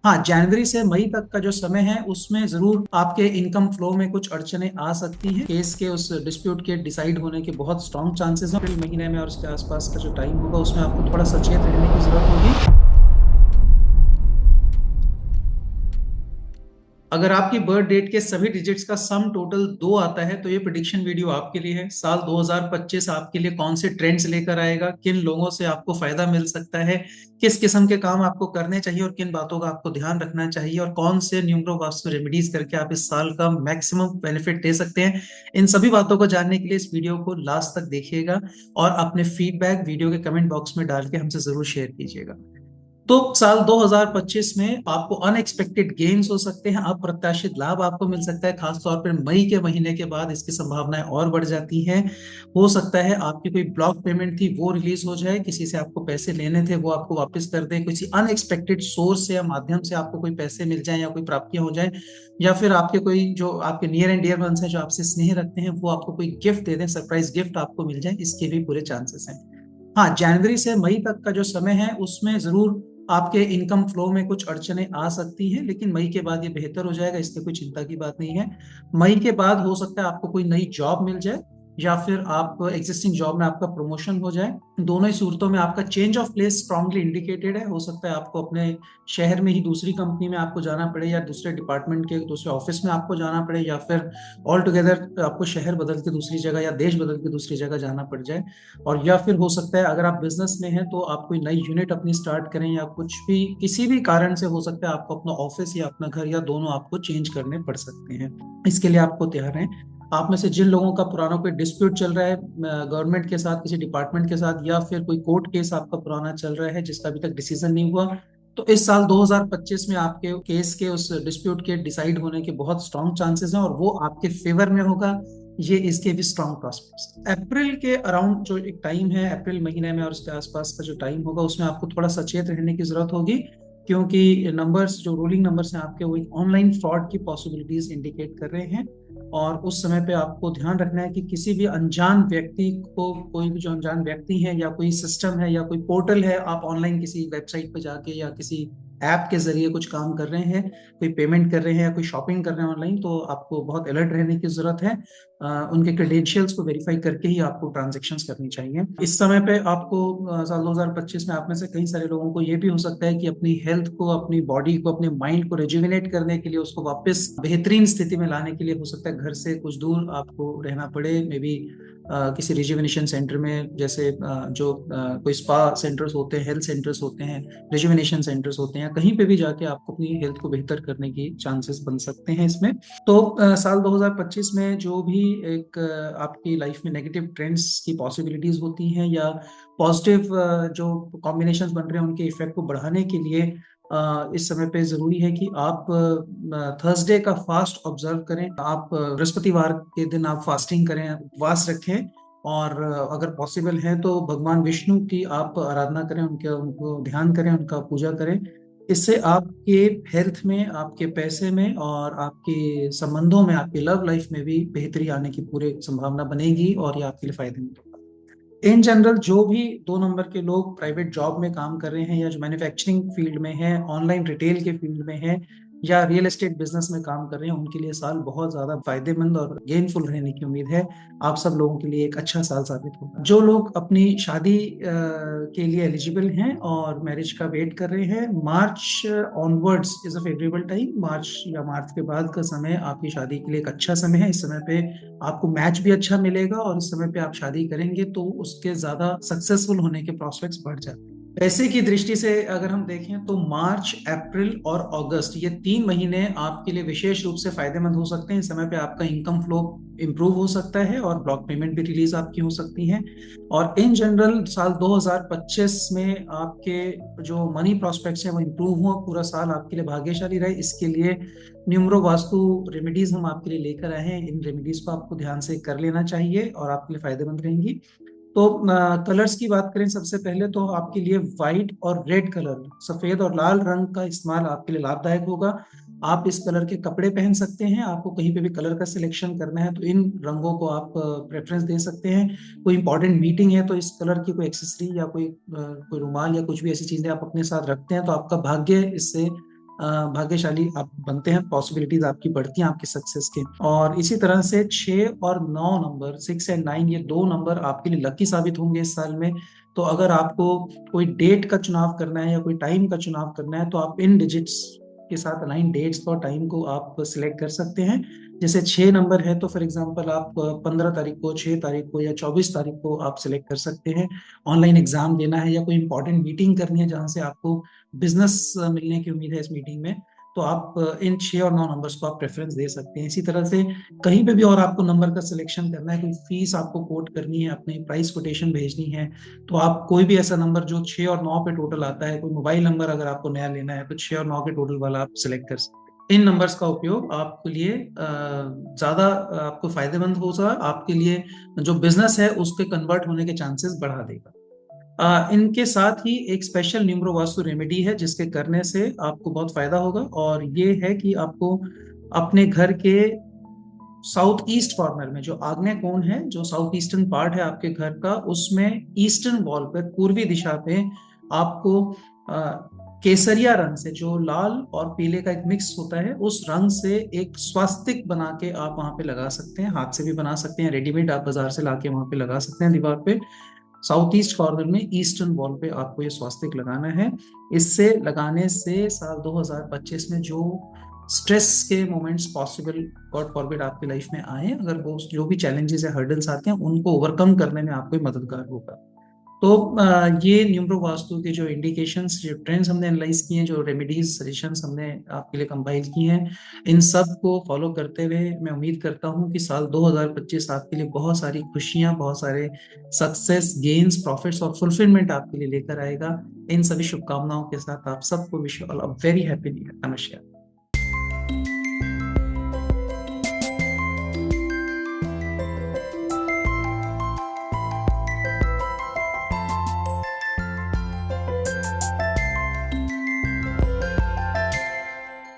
हाँ, जनवरी से मई तक का जो समय है उसमें जरूर आपके इनकम फ्लो में कुछ अड़चने आ सकती हैं। केस के उस डिस्प्यूट के डिसाइड होने के बहुत स्ट्रॉन्ग चांसेस हैं। अप्रैल महीने में और उसके आसपास का जो टाइम होगा उसमें आपको थोड़ा सचेत रहने की जरूरत होगी। अगर आपकी बर्थ डेट के सभी डिजिट्स का सम टोटल 2 आता है तो ये प्रिडिक्शन वीडियो आपके लिए है। साल 2025 आपके लिए कौन से ट्रेंड्स लेकर आएगा, किन लोगों से आपको फायदा मिल सकता है, किस किस्म के काम आपको करने चाहिए और किन बातों का आपको ध्यान रखना चाहिए, और कौन से न्यूमरो वास्तु रेमेडीज करके आप इस साल का मैक्सिमम बेनिफिट दे सकते हैं। इन सभी बातों को जानने के लिए इस वीडियो को लास्ट तक देखिएगा और अपने फीडबैक वीडियो के कमेंट बॉक्स में डाल के हमसे जरूर शेयर कीजिएगा। तो साल 2025 में आपको अनएक्सपेक्टेड गेन्स हो सकते हैं, अप्रत्याशित लाभ आपको मिल सकता है। खासतौर पर मई के महीने के बाद इसकी संभावनाएं और बढ़ जाती हैं। हो सकता है आपकी कोई ब्लॉक पेमेंट थी वो रिलीज हो जाए, किसी से आपको पैसे लेने थे वो आपको वापस कर दे, किसी अनएक्सपेक्टेड सोर्स से या माध्यम से आपको कोई पैसे मिल जाए या कोई प्राप्तियां हो जाए, या फिर आपके कोई जो आपके नियर एंड डियर वंस हैं जो आपसे स्नेह रखते हैं वो आपको कोई गिफ्ट दे दें, सरप्राइज गिफ्ट आपको मिल जाए, इसके भी पूरे चांसेस हैं। हाँ, जनवरी से मई तक का जो समय है उसमें जरूर आपके इनकम फ्लो में कुछ अड़चने आ सकती हैं, लेकिन मई के बाद ये बेहतर हो जाएगा, इसलिए कोई चिंता की बात नहीं है। मई के बाद हो सकता है आपको कोई नई जॉब मिल जाए या फिर आप एग्जिस्टिंग जॉब में आपका प्रमोशन हो जाए। दोनों ही सूरतों में आपका change of place strongly indicated है। हो सकता है आपको अपने शहर में ही दूसरी कंपनी में आपको जाना पड़े, या दूसरे डिपार्टमेंट के दूसरे ऑफिस में आपको जाना पड़े, या फिर ऑल टुगेदर आपको शहर बदल के दूसरी जगह या देश बदल के दूसरी जगह जाना पड़ जाए। और या फिर हो सकता है अगर आप बिजनेस में हैं तो आप कोई नई यूनिट अपनी स्टार्ट करें, या कुछ भी किसी भी कारण से हो सकता है आपको अपना ऑफिस या अपना घर या दोनों आपको चेंज करने पड़ सकते हैं। इसके लिए आपको तैयार रहें। आप में से जिन लोगों का पुराना कोई डिस्प्यूट चल रहा है गवर्नमेंट के साथ, किसी डिपार्टमेंट के साथ, या फिर कोई कोर्ट केस आपका पुराना चल रहा है जिसका अभी तक डिसीजन नहीं हुआ, तो इस साल 2025 में आपके केस के उस डिस्प्यूट के डिसाइड होने के बहुत स्ट्रॉन्ग चांसेस हैं और वो आपके फेवर में होगा। ये इसके भी स्ट्रॉन्ग प्रॉस्पेक्ट्स। अप्रैल के अराउंड जो एक टाइम है, अप्रैल महीने में और उसके आसपास का जो टाइम होगा उसमें आपको थोड़ा सचेत रहने की जरूरत होगी, क्योंकि नंबर्स जो रूलिंग नंबर्स हैं आपके वो ऑनलाइन फ्रॉड की पॉसिबिलिटीज इंडिकेट कर रहे हैं। और उस समय पे आपको ध्यान रखना है कि किसी भी अनजान व्यक्ति को, कोई भी जो अनजान व्यक्ति है या कोई सिस्टम है या कोई पोर्टल है, आप ऑनलाइन किसी वेबसाइट पे जाके या किसी ऐप के जरिए कुछ काम कर रहे हैं, कोई पेमेंट कर रहे हैं या कोई शॉपिंग कर रहे हैं ऑनलाइन, तो आपको बहुत अलर्ट रहने की जरूरत है। उनके क्रेडेंशियल्स को वेरीफाई करके ही आपको ट्रांजेक्शन्स करनी चाहिए। इस समय पे आपको साल 2025 में आप में से कई सारे लोगों को ये भी हो सकता है कि अपनी हेल्थ को, अपनी बॉडी को, अपने माइंड को रिजुविनेट करने के लिए, उसको वापस बेहतरीन स्थिति में लाने के लिए हो सकता है घर से कुछ दूर आपको रहना पड़े। मे बी किसी रिजुविनेशन सेंटर में, जैसे जो कोई स्पा सेंटर्स होते हैं, हेल्थ सेंटर्स होते हैं, रिजुविनेशन सेंटर्स होते हैं, कहीं पे भी जाके आपको अपनी हेल्थ को बेहतर करने की चांसेस बन सकते हैं इसमें। तो साल 2025 में जो भी एक आपकी लाइफ में नेगेटिव ट्रेंड्स की पॉसिबिलिटीज होती हैं या पॉजिटिव जो कॉम्बिनेशंस बन रहे हैं उनके इफेक्ट को बढ़ाने के लिए इस समय पे जरूरी है कि आप थर्सडे का फास्ट ऑब्जर्व करें। आप बृहस्पतिवार के दिन आप फास्टिंग करें, उपवास रखें, और अगर पॉसिबल है तो भगवान विष्णु की आप आराधना करें, उनके उनको ध्यान करें, उनका पूजा करें। इससे आपके हेल्थ में, आपके पैसे में और आपके संबंधों में, आपकी लव लाइफ में भी बेहतरी आने की पूरी संभावना बनेगी और ये आपके लिए फायदेमंद होगा। इन जनरल जो भी 2 नंबर के लोग प्राइवेट जॉब में काम कर रहे हैं, या जो मैन्युफैक्चरिंग फील्ड में है, ऑनलाइन रिटेल के फील्ड में है, या रियल एस्टेट बिजनेस में काम कर रहे हैं, उनके लिए साल बहुत ज्यादा फायदेमंद और गेनफुल रहने की उम्मीद है। आप सब लोगों के लिए एक अच्छा साल साबित होगा। जो लोग अपनी शादी के लिए एलिजिबल हैं और मैरिज का वेट कर रहे हैं, March onwards is a favourable time. March या मार्च के बाद का समय आपकी शादी के लिए एक अच्छा समय है। इस समय पे आपको मैच भी अच्छा मिलेगा और इस समय पे आप शादी करेंगे तो उसके ज्यादा सक्सेसफुल होने के प्रोस्पेक्ट्स बढ़ जाते हैं। पैसे की दृष्टि से अगर हम देखें तो मार्च, अप्रैल और अगस्त, ये 3 महीने आपके लिए विशेष रूप से फायदेमंद हो सकते हैं। इस समय पे आपका इनकम फ्लो इंप्रूव हो सकता है और ब्लॉक पेमेंट भी रिलीज आपकी हो सकती है। और इन जनरल साल 2025 में आपके जो मनी प्रोस्पेक्ट्स हैं वो इंप्रूव हुआ, पूरा साल आपके लिए भाग्यशाली रहे। इसके लिए न्यूमरो वास्तु रेमेडीज हम आपके लिए लेकर आए हैं। इन रेमेडीज को आपको ध्यान से कर लेना चाहिए और आपके लिए फायदेमंद रहेंगी। तो कलर्स की बात करें, सबसे पहले तो आपके लिए व्हाइट और रेड कलर, सफेद और लाल रंग का इस्तेमाल आपके लिए लाभदायक होगा। आप इस कलर के कपड़े पहन सकते हैं। आपको कहीं पे भी कलर का सिलेक्शन करना है तो इन रंगों को आप प्रेफरेंस दे सकते हैं। कोई इंपॉर्टेंट मीटिंग है तो इस कलर की कोई एक्सेसरी या कोई रुमाल या कुछ भी ऐसी चीजें आप अपने साथ रखते हैं तो आपका भाग्य इससे भाग्यशाली आप बनते हैं, पॉसिबिलिटीज आपकी बढ़ती हैं आपकी सक्सेस की। और इसी तरह से 6 और 9 नंबर, 6 एंड 9, ये दो नंबर आपके लिए लकी साबित होंगे इस साल में। तो अगर आपको कोई डेट का चुनाव करना है या कोई टाइम का चुनाव करना है, तो आप इन डिजिट्स के साथ अलाइन डेट्स और टाइम को आप सिलेक्ट कर सकते हैं। जैसे 6 नंबर है तो फॉर एग्जांपल आप 15 तारीख को, 6 तारीख को या 24 तारीख को आप सिलेक्ट कर सकते हैं। ऑनलाइन एग्जाम देना है या कोई इंपॉर्टेंट मीटिंग करनी है जहां से आपको बिजनेस मिलने की उम्मीद है इस मीटिंग में, तो आप इन 6 और 9 नंबर्स को आप प्रेफरेंस दे सकते हैं। इसी तरह से कहीं पे भी और आपको नंबर का सिलेक्शन करना है, कोई फीस आपको कोट करनी है, अपनी प्राइस कोटेशन भेजनी है, तो आप कोई भी ऐसा नंबर जो 6 और 9 पे टोटल आता है, कोई मोबाइल नंबर अगर आपको नया लेना है तो 6 और 9 के टोटल वाला आप सिलेक्ट कर सकते हैं। इन नंबर्स का उपयोग आपके लिए ज्यादा आपको फायदेमंद होगा, आपके लिए जो बिजनेस है उसके कन्वर्ट होने के चांसेस बढ़ा देगा। इनके साथ ही एक स्पेशल न्यूमरो वास्तु रेमेडी है जिसके करने से आपको बहुत फायदा होगा, और ये है कि आपको अपने घर के साउथ ईस्ट कॉर्नर में, जो आग्नेय कोण है, जो साउथ ईस्टर्न पार्ट है आपके घर का, उसमें ईस्टर्न वॉल पर पूर्वी दिशा पे आपको केसरिया रंग से, जो लाल और पीले का एक मिक्स होता है, उस रंग से एक स्वास्तिक बना के आप वहां पे लगा सकते हैं। हाथ से भी बना सकते हैं, रेडीमेड आप बाजार से लाके वहां पे लगा सकते हैं दीवार पे। साउथ ईस्ट कॉर्नर में ईस्टर्न वॉल पे आपको ये स्वास्तिक लगाना है। इससे लगाने से साल 2025 में जो स्ट्रेस के मोमेंट्स पॉसिबल, गॉड फॉरबिड, आपकी लाइफ में आए, अगर वो जो भी चैलेंजेस या हर्डल्स आते हैं उनको ओवरकम करने में आपको मददगार होगा। तो ये न्यूमरो वास्तु के जो इंडिकेशंस, जो ट्रेंड्स हमने एनालाइज किए हैं, जो रेमेडीज सजेशंस हमने आपके लिए कंपाइल किए हैं, इन सब को फॉलो करते हुए मैं उम्मीद करता हूं कि साल 2025 आपके लिए बहुत सारी खुशियां, बहुत सारे सक्सेस, गेन्स, प्रॉफिट्स और फुलफिलमेंट आपके लिए लेकर आएगा। इन सभी शुभकामनाओं के साथ आप सबको wish all a very happy new year. नमस्कार।